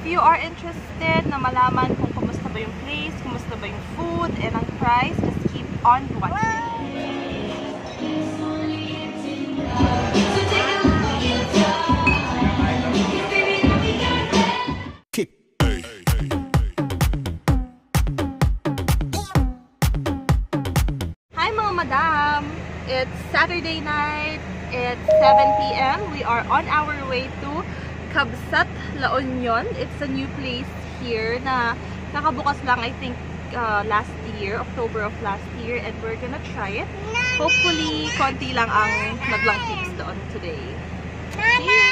if you are interested na malaman kung kumusta ba yung place, kumusta ba yung food, and ang price, just keep on watching. Hi mga madam! It's Saturday night. It's 7 p.m. We are on our way to Kabsat La Union. It's a new place here na nakabukas lang, I think, last year, October of last year, and we're gonna try it. Hopefully, konti lang ang naglang tips doon today. See you!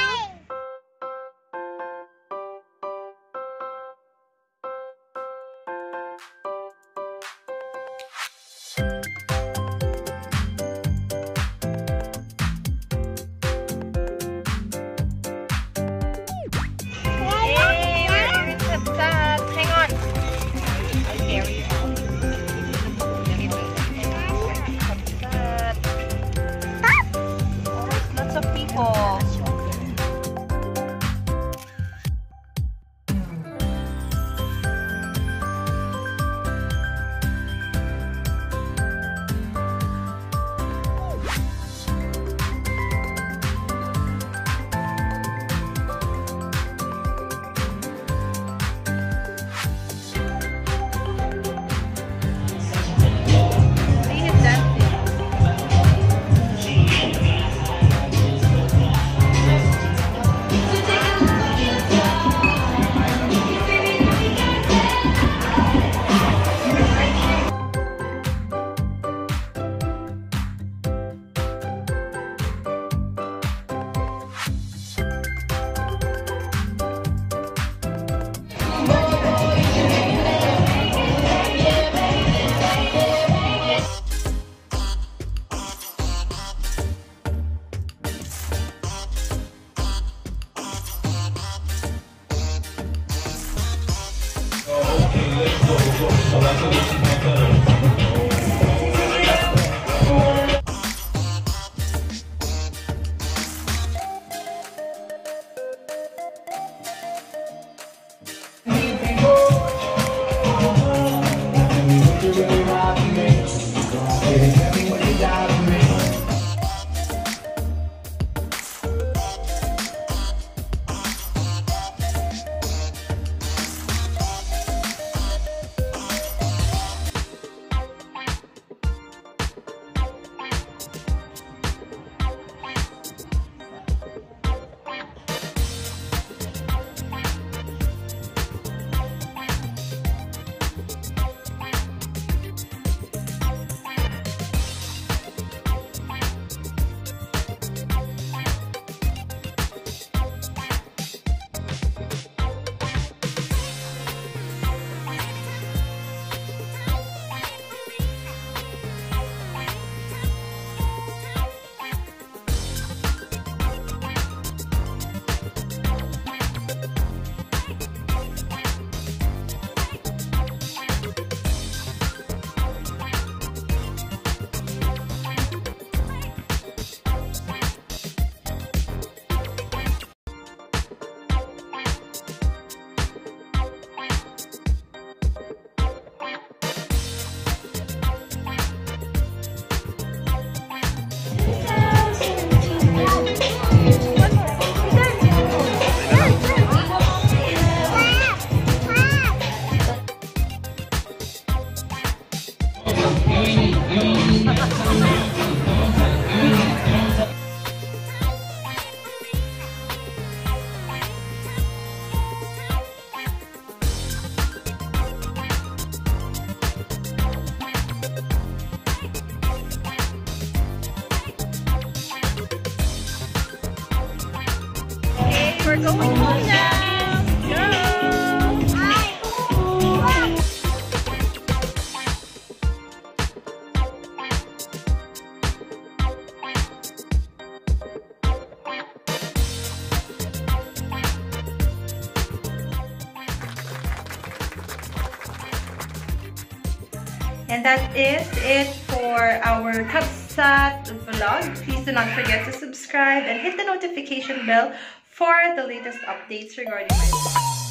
We're going home now. Go! And that is it for our Kabsat vlog. Please do not forget to subscribe and hit the notification bell for the latest updates regarding my vlog.